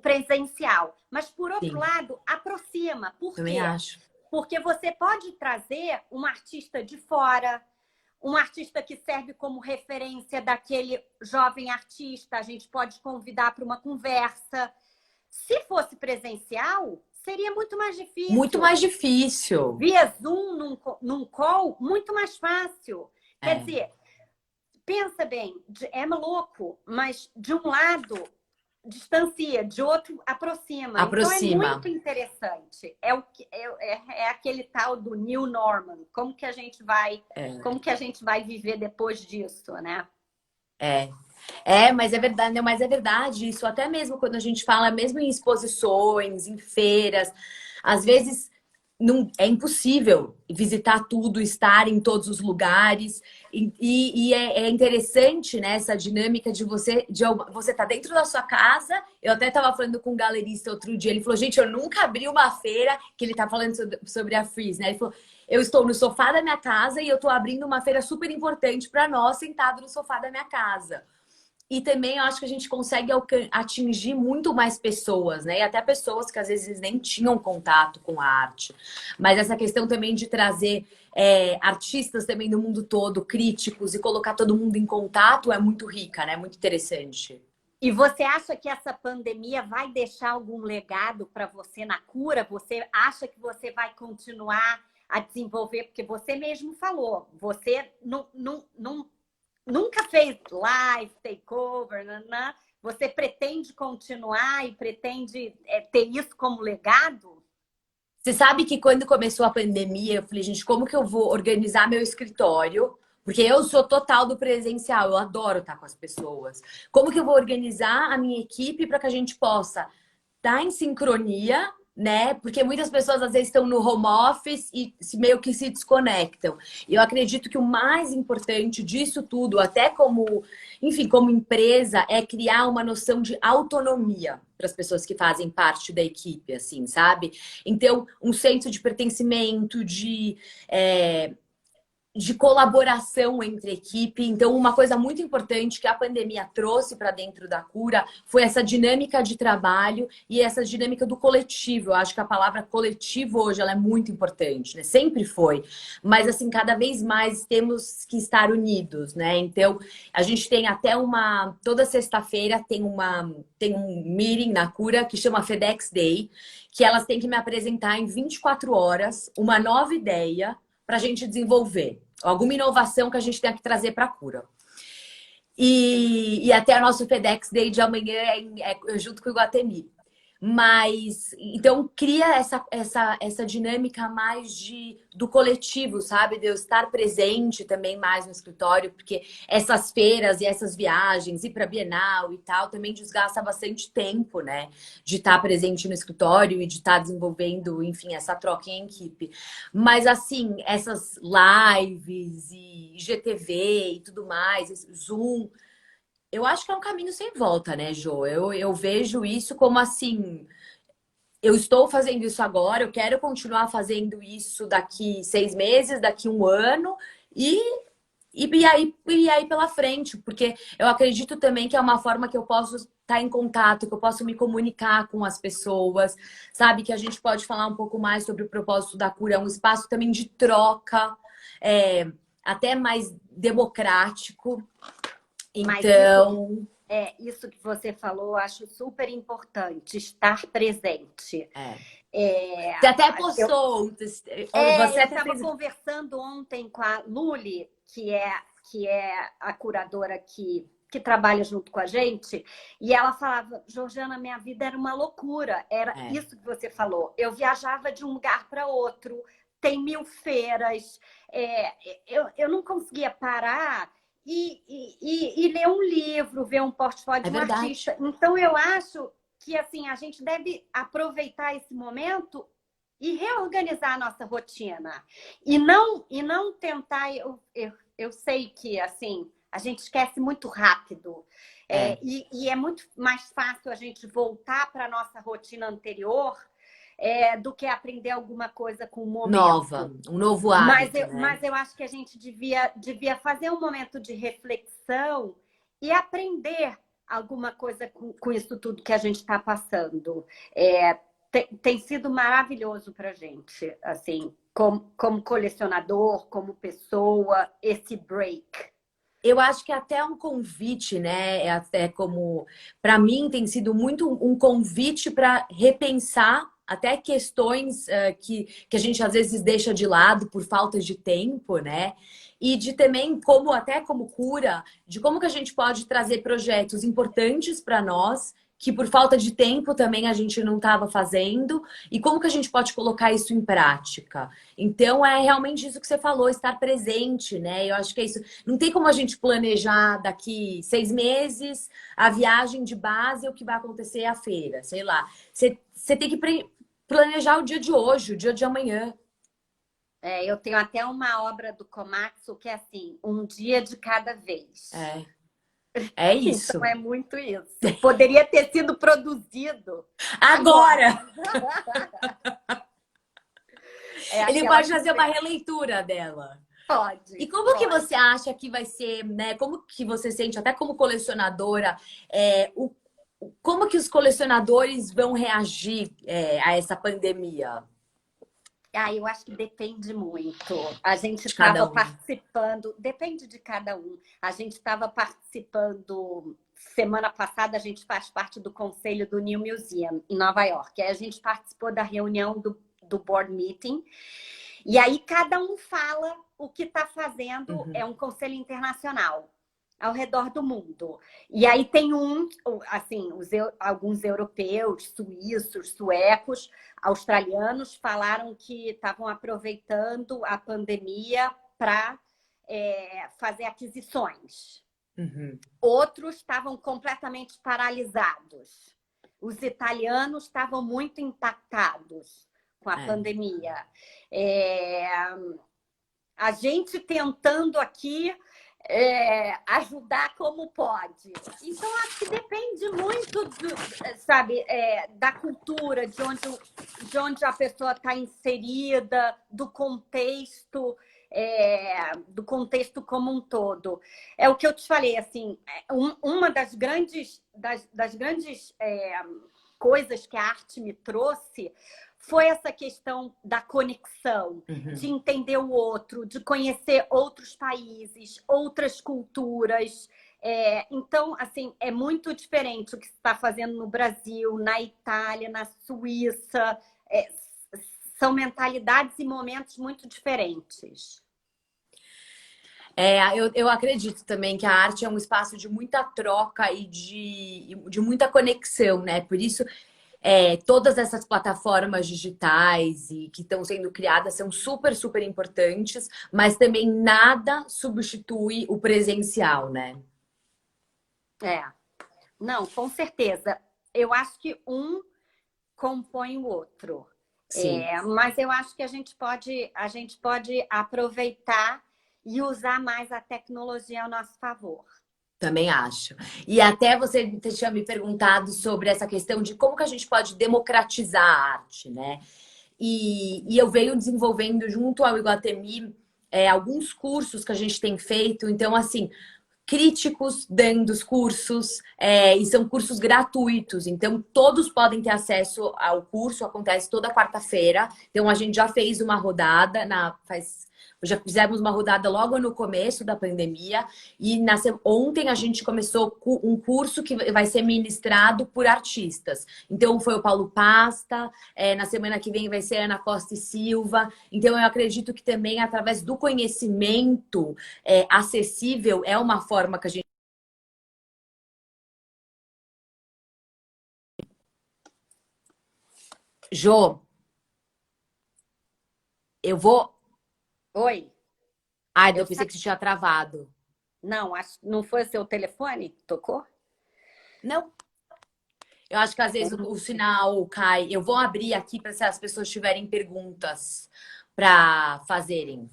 presencial. Mas, por outro sim, lado, aproxima. Por também quê? acho. Porque você pode trazer um artista de fora, um artista que serve como referência daquele jovem artista, a gente pode convidar para uma conversa. Se fosse presencial, seria muito mais Muito difícil. mais difícil. Via Zoom, num call, muito mais fácil. Quer É. dizer, pensa bem, é maluco, mas de um lado distancia, de outro aproxima. Então é Aproxima. muito interessante. É aquele tal do new normal. É. Como que a gente vai viver depois disso, né? É. Mas é verdade, não, mas é verdade isso. Até mesmo quando a gente fala, mesmo em exposições, em feiras, às vezes não, é impossível visitar tudo, estar em todos os lugares. É interessante, né, essa dinâmica você tá dentro da sua casa. Eu até estava falando com um galerista outro dia, ele falou, gente, eu nunca abri uma feira, que ele tá falando sobre a Freeze, né? Ele falou, eu estou no sofá da minha casa e eu estou abrindo uma feira super importante para nós, sentado no sofá da minha casa. E também eu acho que a gente consegue atingir muito mais pessoas, né? E até pessoas que às vezes nem tinham contato com a arte. Mas essa questão também de trazer artistas também do mundo todo, críticos, e colocar todo mundo em contato é muito rica, né? Muito interessante. E você acha que essa pandemia vai deixar algum legado para você na cura? Você acha que você vai continuar a desenvolver? Porque você mesmo falou, você nunca fez live, takeover, né? Você pretende continuar e pretende ter isso como legado? Você sabe que quando começou a pandemia, eu falei, gente, como que eu vou organizar meu escritório? Porque eu sou total do presencial, eu adoro estar com as pessoas. Como que eu vou organizar a minha equipe para que a gente possa estar em sincronia, né? Porque muitas pessoas às vezes estão no home office e meio que se desconectam. E eu acredito que o mais importante disso tudo, até como, enfim, como empresa, é criar uma noção de autonomia para as pessoas que fazem parte da equipe, assim, sabe? Então, um senso de pertencimento, de colaboração entre equipe. Então, uma coisa muito importante que a pandemia trouxe para dentro da cura foi essa dinâmica de trabalho e essa dinâmica do coletivo. Eu acho que a palavra coletivo hoje ela é muito importante, né? Sempre foi. Mas, assim, cada vez mais temos que estar unidos, né? Então, a gente tem até toda sexta-feira tem um meeting na cura que chama FedEx Day, que elas têm que me apresentar em 24 horas uma nova ideia para a gente desenvolver. Alguma inovação que a gente tem que trazer para a cura. E até o nosso FedEx Day de amanhã junto com o Iguatemi. Mas, então, cria essa dinâmica mais do coletivo, sabe? De eu estar presente também mais no escritório, porque essas feiras e essas viagens, ir para Bienal e tal, também desgasta bastante tempo, né? De estar presente no escritório e de estar desenvolvendo, enfim, essa troca em equipe. Mas, assim, essas lives e IGTV e tudo mais, esse Zoom. Eu acho que é um caminho sem volta, né, Jo? Eu vejo isso como assim. Eu estou fazendo isso agora, eu quero continuar fazendo isso daqui 6 meses, daqui um ano, e, e aí pela frente, porque eu acredito também que é uma forma que eu posso estar em contato, que eu posso me comunicar com as pessoas, sabe? Que a gente pode falar um pouco mais sobre o propósito da cura, é um espaço também de troca, até mais democrático. Mas Então. isso que você falou, eu acho super importante, estar presente. Você até postou. Você Eu até estava fez. conversando ontem com a Luli, que é a curadora que trabalha junto com a gente, e ela falava, Georgiana, minha vida era uma loucura. Era isso que você falou. Eu viajava de um lugar para outro, tem 1000 feiras, eu não conseguia parar e ler um livro, ver um portfólio de um Verdade. artista. Então, eu acho que assim, a gente deve aproveitar esse momento e reorganizar a nossa rotina. E não tentar. Eu sei que assim, a gente esquece muito rápido. E é muito mais fácil a gente voltar para a nossa rotina anterior do que aprender alguma coisa com o momento. Nova, um novo hábito, né? Mas eu acho que a gente devia fazer um momento de reflexão e aprender alguma coisa com isso tudo que a gente está passando. Tem sido maravilhoso para a gente, assim, como colecionador, como pessoa, esse break. Eu acho que até um convite, né? É até como, para mim, tem sido muito um convite para repensar até questões que a gente às vezes deixa de lado por falta de tempo, né? E de também como, até como cura, de como que a gente pode trazer projetos importantes para nós, que por falta de tempo também a gente não estava fazendo, e como que a gente pode colocar isso em prática. Então é realmente isso que você falou, estar presente, né? Eu acho que é isso. Não tem como a gente planejar daqui 6 meses a viagem de base, o que vai acontecer à feira, sei lá. Você tem que planejar o dia de hoje, o dia de amanhã. Eu tenho até uma obra do Komatsu que é assim, um dia de cada vez. É Então isso. é muito isso. Poderia ter sido produzido agora. Agora! É Ele aquela pode fazer uma conversa. releitura dela. E Pode, como que pode. você acha que vai ser, né? Como que você sente, até como colecionadora, como que os colecionadores vão reagir, a essa pandemia Eu acho que depende muito. A gente de cada estava um? participando, depende de cada um. A gente estava participando, semana passada, a gente faz parte do conselho do New Museum, em Nova York. Aí a gente participou da reunião do board meeting. E aí cada um fala o que está fazendo, é Uhum. um conselho internacional ao redor do mundo. E aí tem assim, alguns europeus, suíços, suecos, australianos falaram que estavam aproveitando a pandemia para fazer aquisições. Uhum. Outros estavam completamente paralisados. Os italianos estavam muito impactados com a pandemia. A gente tentando aqui ajudar como pode. Então, acho que depende muito, sabe, da cultura, de onde a pessoa está inserida, do contexto como um todo. É o que eu te falei, assim, uma das grandes coisas que a arte me trouxe foi essa questão da conexão, de Uhum. entender o outro, de conhecer outros países, outras culturas. Então, assim, é muito diferente o que se está fazendo no Brasil, na Itália, na Suíça. São mentalidades e momentos muito diferentes. Eu acredito também que a arte é um espaço de muita troca e de muita conexão, né? Por isso, todas essas plataformas digitais e que estão sendo criadas são super, super importantes, mas também nada substitui o presencial, né? Não, com certeza. Eu acho que um compõe o outro. Sim. Mas eu acho que a gente pode aproveitar e usar mais a tecnologia ao nosso favor. Também acho. E até você tinha me perguntado sobre essa questão de como que a gente pode democratizar a arte, né? E eu venho desenvolvendo junto ao Iguatemi alguns cursos que a gente tem feito. Então, assim, críticos dando os cursos, e são cursos gratuitos, então todos podem ter acesso ao curso, acontece toda quarta-feira. Então a gente já fez uma rodada, já fizemos uma rodada logo no começo da pandemia, e ontem a gente começou com um curso que vai ser ministrado por artistas. Então foi o Paulo Pasta, na semana que vem vai ser a Ana Costa e Silva. Então eu acredito que também através do conhecimento acessível é uma forma que a gente. Jô, eu vou. Oi, Ai, eu eu pensei sa... que você tinha travado. Não, não foi o seu telefone que tocou? Não. Eu acho que às vezes o sinal cai. Eu vou abrir aqui para se as pessoas tiverem perguntas para fazerem.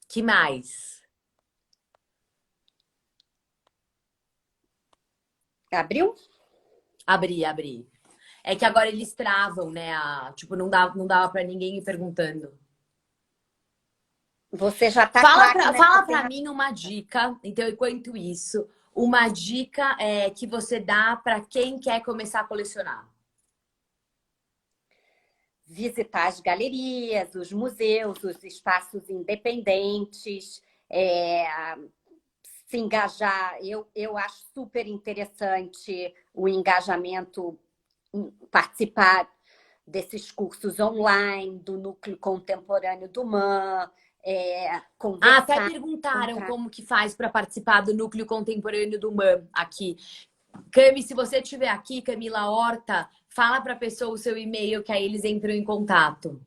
Que mais? Abriu? Abri, abri. É que agora eles travam, né? Tipo, não dava para ninguém ir perguntando. Você já está Fala craque pra, nessa fala pra ferramenta. mim uma dica, então, enquanto isso, uma dica que você dá para quem quer começar a colecionar. Visitar as galerias, os museus, os espaços independentes, se engajar. Eu acho super interessante o engajamento, participar desses cursos online, do Núcleo Contemporâneo do MAN, Até conversar. perguntaram como que faz para participar do Núcleo Contemporâneo do MAN aqui. Cami, se você estiver aqui, Camila Horta, fala para a pessoa o seu e-mail, que aí eles entram em contato.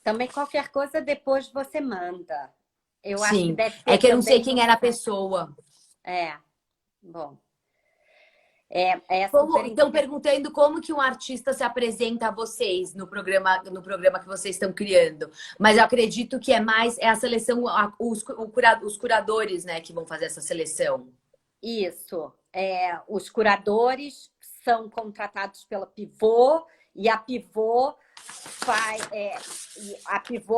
Também qualquer coisa depois você manda. Eu acho que Sim, deve é ter que eu não sei também quem no era a site. pessoa. Bom. É super Estão interessante. perguntando como que um artista se apresenta a vocês no programa que vocês estão criando. Mas eu acredito que é a seleção, os curadores, né, que vão fazer essa seleção. Isso. Os curadores são contratados pela Pivô e a Pivô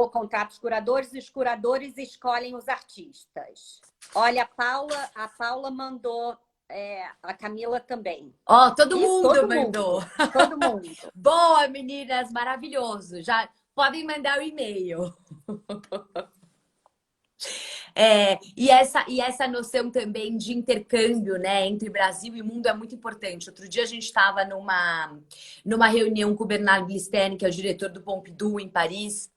contrata os curadores e os curadores escolhem os artistas. Olha, a Paula mandou, a Camila também. Ó, todo E mundo mandou. todo mundo. Boa, meninas, maravilhoso. Já podem mandar o e-mail. E essa noção também de intercâmbio, né, entre Brasil e mundo é muito importante. Outro dia a gente estava numa reunião com o Bernard Glistern, que é o diretor do Pompidou, em Paris,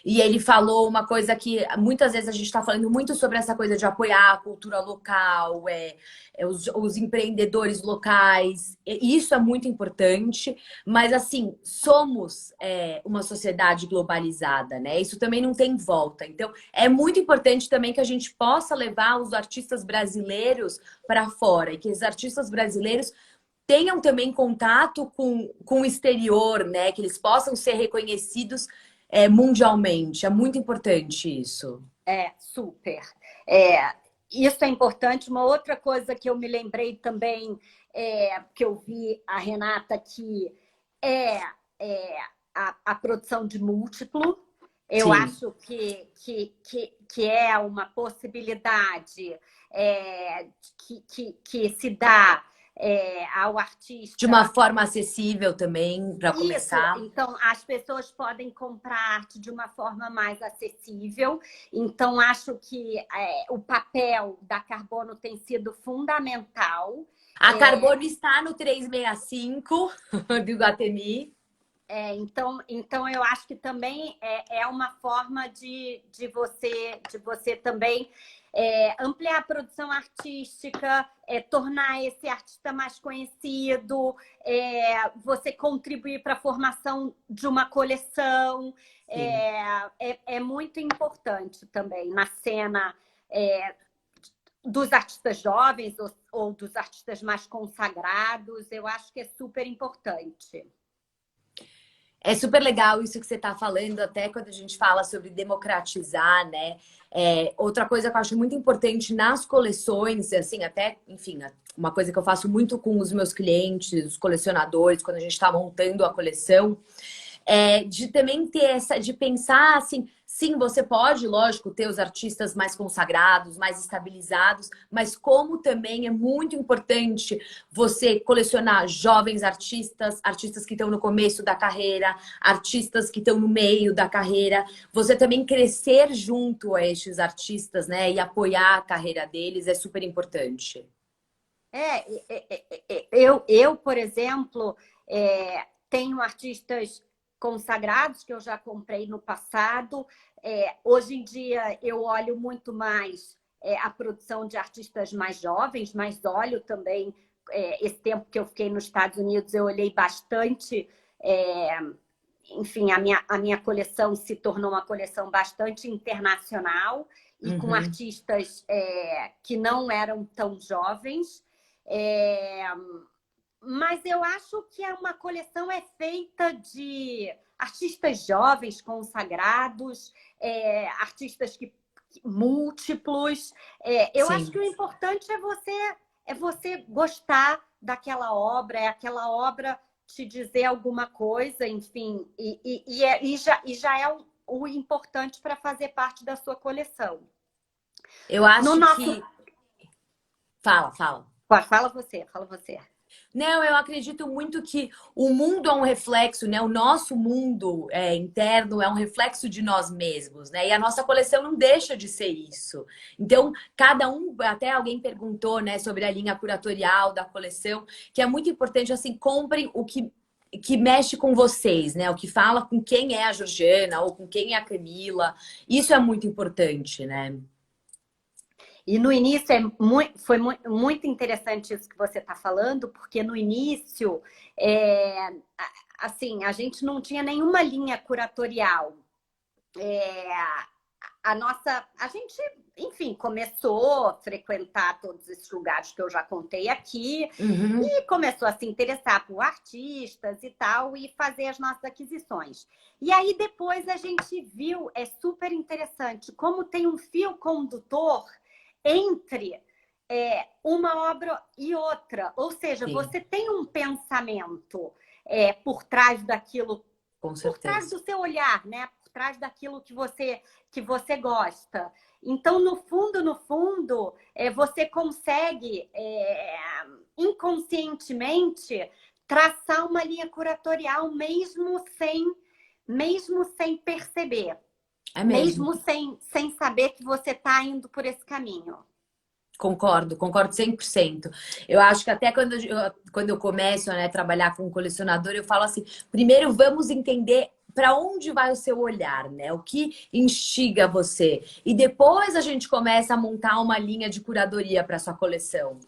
e ele falou uma coisa que muitas vezes a gente está falando muito sobre essa coisa de apoiar a cultura local, os empreendedores locais. E isso é muito importante, mas assim, somos uma sociedade globalizada, né? Isso também não tem volta. Então, é muito importante também que a gente possa levar os artistas brasileiros para fora e que os artistas brasileiros tenham também contato com o exterior, né? Que eles possam ser reconhecidos mundialmente. É muito importante isso. Super. Isso é importante. Uma outra coisa que eu me lembrei também, que eu vi a Renata aqui, a produção de múltiplo. Eu Sim. acho que é uma possibilidade que se dá ao artista. De uma forma acessível também, para Isso, começar. então as pessoas podem comprar arte de uma forma mais acessível. Então, acho que o papel da Carbono tem sido fundamental. A Carbono está no 365 do Iguatemi. Então, eu acho que também é uma forma de você também ampliar a produção artística, tornar esse artista mais conhecido, você contribuir para a formação de uma coleção. É muito importante também na cena dos artistas jovens ou dos artistas mais consagrados. Eu acho que é super importante. É super legal isso que você está falando, até quando a gente fala sobre democratizar, né? Outra coisa que eu acho muito importante nas coleções, assim, até, enfim, uma coisa que eu faço muito com os meus clientes, os colecionadores, quando a gente está montando a coleção, de também ter de pensar assim, sim, você pode, lógico, ter os artistas mais consagrados, mais estabilizados, mas como também é muito importante você colecionar jovens artistas, artistas que estão no começo da carreira, artistas que estão no meio da carreira, você também crescer junto a estes artistas, né, e apoiar a carreira deles é super importante. Eu, por exemplo, tenho artistas consagrados que eu já comprei no passado. Hoje em dia eu olho muito mais a produção de artistas mais jovens, mas olho também, esse tempo que eu fiquei nos Estados Unidos, eu olhei bastante. Enfim, a minha coleção se tornou uma coleção bastante internacional e com artistas que não eram tão jovens. Mas eu acho que uma coleção é feita de artistas jovens, consagrados, artistas múltiplos. Eu acho que o importante é você gostar daquela obra, é aquela obra te dizer alguma coisa, enfim, e já é o importante para fazer parte da sua coleção. Eu acho que... Fala. Fala você. Não, eu acredito muito que o mundo é um reflexo, né? O nosso mundo interno é um reflexo de nós mesmos, né? E a nossa coleção não deixa de ser isso. Então, cada um, até alguém perguntou, né, sobre a linha curatorial da coleção, que é muito importante, assim, comprem o que mexe com vocês, né? O que fala com quem é a Georgiana ou com quem é a Camila. Isso é muito importante, né? E no início foi muito interessante isso que você está falando, porque no início, assim, a gente não tinha nenhuma linha curatorial. É, a gente, enfim, começou a frequentar todos esses lugares que eu já contei aqui Uhum. e começou a se interessar por artistas e tal e fazer as nossas aquisições. E aí depois a gente viu, é super interessante, como tem um fio condutor entre uma obra e outra. Ou seja, Sim, você tem um pensamento por trás daquilo, com por trás certeza. do seu olhar, né? Por trás daquilo que você gosta. Então, no fundo, você consegue inconscientemente traçar uma linha curatorial mesmo sem perceber, É mesmo. mesmo sem saber que você está indo por esse caminho. Concordo 100%. Eu acho que até quando eu começo, né, a trabalhar com um colecionador, eu falo assim, primeiro vamos entender para onde vai o seu olhar, né? O que instiga você. E depois a gente começa a montar uma linha de curadoria para sua coleção.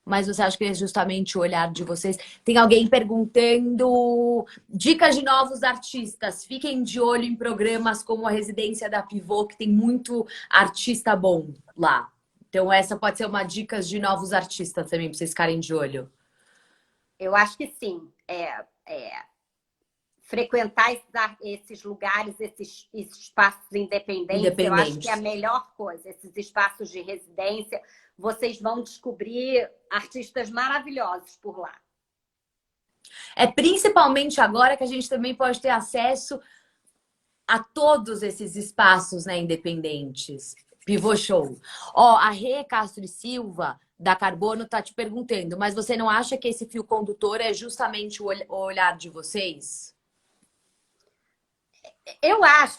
Mas você acha que é justamente o olhar de vocês? Tem alguém perguntando dicas de novos artistas. Fiquem de olho em programas como a Residência da Pivô, que tem muito artista bom lá. Então, essa pode ser uma dica de novos artistas também, para vocês ficarem de olho. Eu acho que sim. Frequentar esses lugares, esses espaços independentes, eu acho que é a Independentes. melhor coisa. Esses espaços de residência, vocês vão descobrir artistas maravilhosos por lá. É principalmente agora que a gente também pode ter acesso a todos esses espaços, né, independentes. Pivô Show. Ó, a Rê Castro e Silva, da Carbono, tá te perguntando, mas você não acha que esse fio condutor é justamente o olhar de vocês? Eu acho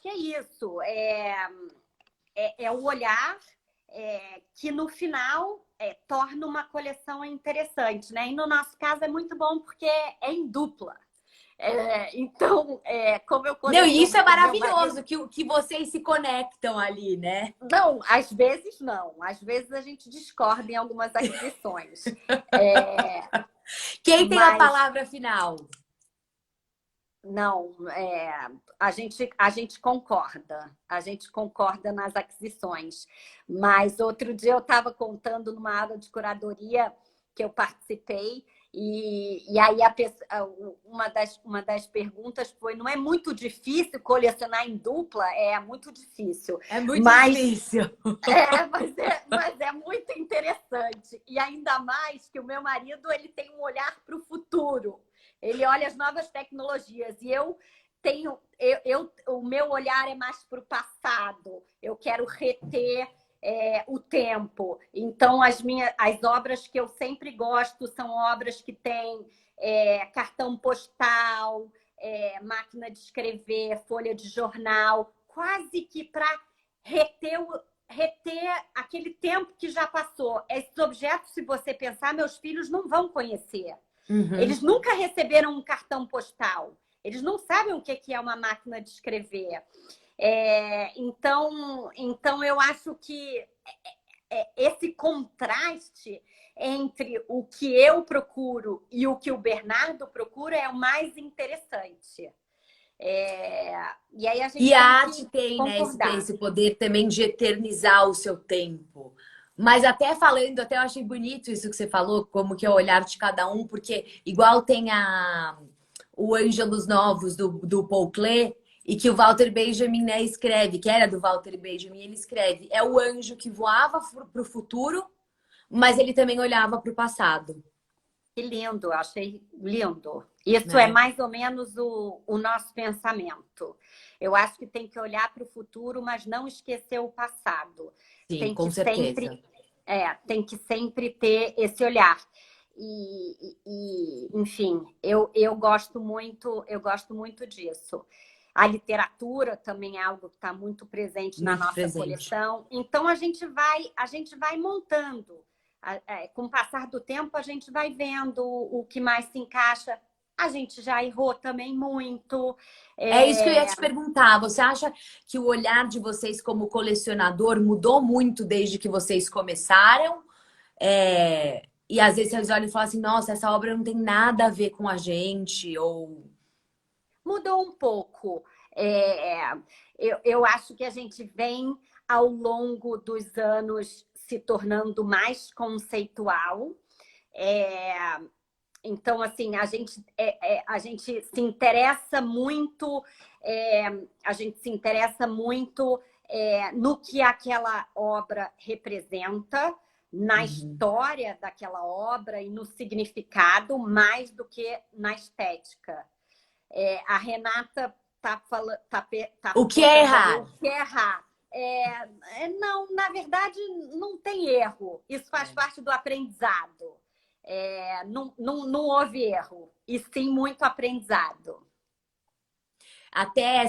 que é isso. É o olhar que no final torna uma coleção interessante, né? E no nosso caso é muito bom porque é em dupla. Então, como eu Não, contei, e isso é o meu marido. maravilhoso, que vocês se conectam ali, né? Não, às vezes não. Às vezes a gente discorda em algumas aquisições. É, Quem tem a mas palavra final? não, a gente concorda. A gente concorda nas aquisições. Mas outro dia eu estava contando numa aula de curadoria que eu participei, e aí uma das perguntas foi: não é muito difícil colecionar em dupla? É muito difícil. É muito Mas difícil. mas é muito interessante. E ainda mais que o meu marido ele tem um olhar para o futuro. Ele olha as novas tecnologias. E eu tenho. O meu olhar é mais para o passado. Eu quero reter o tempo. Então, as obras que eu sempre gosto são obras que têm cartão postal, máquina de escrever, folha de jornal, quase que para reter aquele tempo que já passou. Esses objetos, se você pensar, meus filhos não vão conhecer. Uhum. Eles nunca receberam um cartão postal. Eles não sabem o que é uma máquina de escrever. Então, eu acho que esse contraste entre o que eu procuro e o que o Bernardo procura é o mais interessante. E aí a gente E a tem arte que tem, né, concordar. esse poder também de eternizar o seu tempo. Mas até falando, até eu achei bonito isso que você falou, como que é o olhar de cada um, porque igual tem o Ângelos Novos do Paul Klee, e que o Walter Benjamin, né, escreve, que era do Walter Benjamin, ele escreve, é o anjo que voava para o futuro, mas ele também olhava para o passado, Que lindo, achei lindo. Isso é né? mais ou menos o nosso pensamento. Eu acho que tem que olhar para o futuro, mas não esquecer o passado. Sim, Tem que com certeza. tem que sempre ter esse olhar. Enfim, eu gosto muito disso. A literatura também é algo que está muito presente na Muito nossa presente. coleção. Então a gente vai montando. Com o passar do tempo, a gente vai vendo o que mais se encaixa. A gente já errou também muito. É isso que eu ia te perguntar. Você acha que o olhar de vocês como colecionador mudou muito desde que vocês começaram? E às vezes vocês olham e falam assim, nossa, essa obra não tem nada a ver com a gente, ou... Mudou um pouco. Eu acho que a gente vem, ao longo dos anos, se tornando mais conceitual. Então, assim, a gente se interessa muito, no que aquela obra representa, na história daquela obra e no significado, mais do que na estética. A Renata tá falando. O que é errar? O que é errar? Não, na verdade, não tem erro. Isso faz parte do aprendizado. Não houve erro, e sim muito aprendizado. Até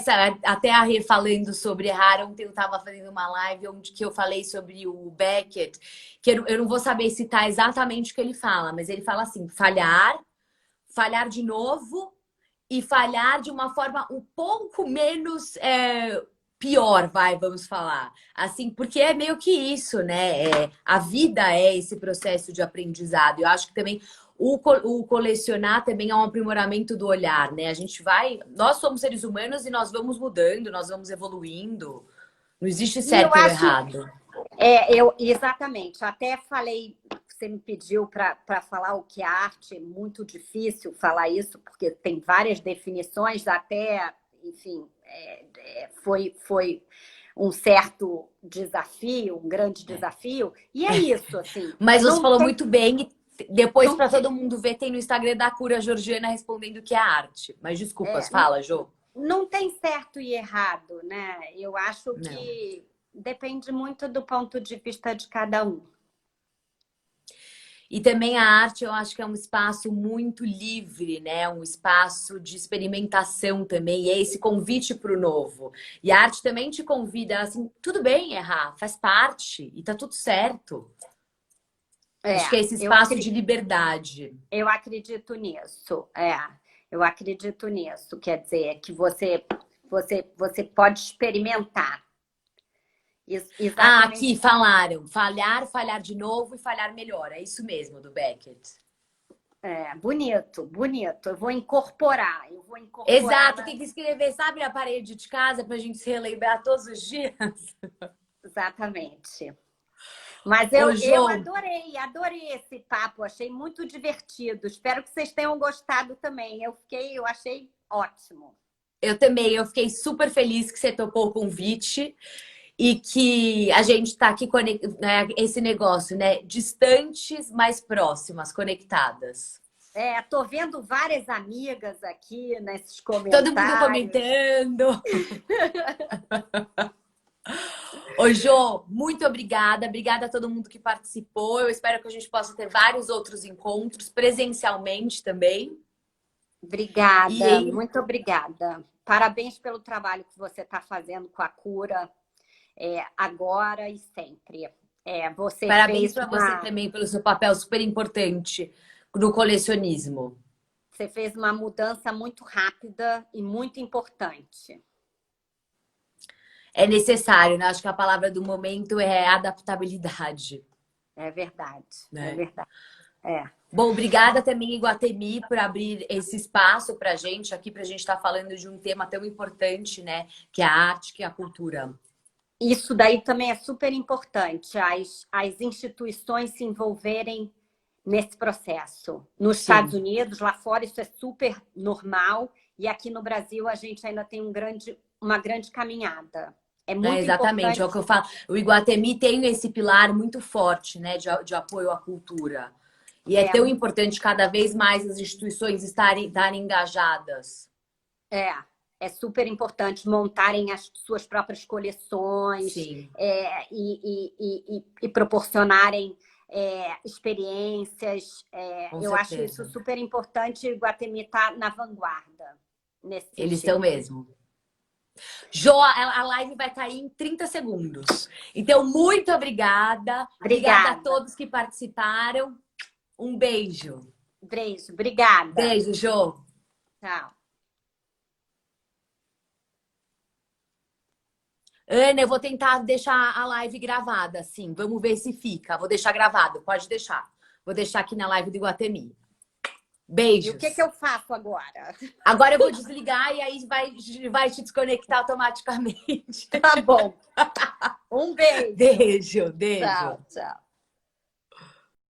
a Rê falando sobre errar, ontem eu estava fazendo uma live onde que eu falei sobre o Beckett, que eu não vou saber citar exatamente o que ele fala, mas ele fala assim, falhar de novo e falhar de uma forma um pouco menos pior, vamos falar. Assim, porque é meio que isso, né? A vida é esse processo de aprendizado. Eu acho que também o colecionar também é um aprimoramento do olhar, né? Nós somos seres humanos e nós vamos mudando, nós vamos evoluindo. Não existe certo ou errado. Exatamente. Até falei, você me pediu para falar o que é arte, é muito difícil falar isso, porque tem várias definições, até, enfim, foi um certo desafio, um grande desafio, e é isso, assim. Mas você falou muito bem, e depois, para todo mundo ver, tem no Instagram da Cura Georgiana respondendo o que é arte. Mas desculpas, fala, Jô. Não tem certo e errado, né? Eu acho que depende muito do ponto de vista de cada um. E também a arte, eu acho que é um espaço muito livre, né? Um espaço de experimentação também. E é esse convite para o novo. E a arte também te convida, assim, tudo bem errar, faz parte. E tá tudo certo. Acho que é esse espaço de liberdade. Eu acredito nisso, Eu acredito nisso. Quer dizer, que você pode experimentar. Exatamente. Aqui falaram. Falhar de novo e falhar melhor. É isso mesmo, do Beckett. Bonito, bonito. Eu vou incorporar. Exato, tem que escrever, sabe, na parede de casa pra gente se relembrar todos os dias. Exatamente. Mas eu adorei esse papo. Achei muito divertido. Espero que vocês tenham gostado também. Eu achei ótimo. Eu também, eu fiquei super feliz que você topou o convite. E que a gente está aqui, né, esse negócio, né? Distantes, mas próximas, conectadas. Tô vendo várias amigas aqui nesses comentários. Todo mundo comentando. Ô, Jô, muito obrigada. Obrigada a todo mundo que participou. Eu espero que a gente possa ter vários outros encontros, presencialmente também. Obrigada, muito obrigada. Parabéns pelo trabalho que você está fazendo com a Cura. Agora e sempre. Parabéns para você também pelo seu papel super importante no colecionismo. Você fez uma mudança muito rápida e muito importante. É necessário, né? Acho que a palavra do momento é adaptabilidade. É verdade, né? É verdade. Bom, obrigada também, Iguatemi, por abrir esse espaço para a gente aqui, para a gente estar falando de um tema tão importante, né? Que é a arte, que é a cultura. Isso daí também é super importante, as instituições se envolverem nesse processo. Nos Estados Unidos, lá fora, isso é super normal, e aqui no Brasil a gente ainda tem uma grande caminhada. É muito exatamente, importante. é o que eu falo. O Iguatemi tem esse pilar muito forte, né, de apoio à cultura. E é tão importante cada vez mais as instituições estarem engajadas. É super importante montarem as suas próprias coleções Sim, e proporcionarem experiências. com Eu acho isso certeza. super importante. O Iguatemi está na vanguarda nesse Eles estão sentido. mesmo. Jo, a live vai cair em 30 segundos. Então, muito obrigada. Obrigada a Obrigada. todos que participaram. Um beijo. Beijo. Obrigada. Beijo, Jo. Tchau. Ana, eu vou tentar deixar a live gravada, sim. Vamos ver se fica. Vou deixar gravado, pode deixar. Vou deixar aqui na live do Iguatemi. E o Beijos. que eu faço agora? Agora eu vou desligar e aí vai te desconectar automaticamente. Tá bom. Um beijo. Beijo, beijo. Tchau, tchau.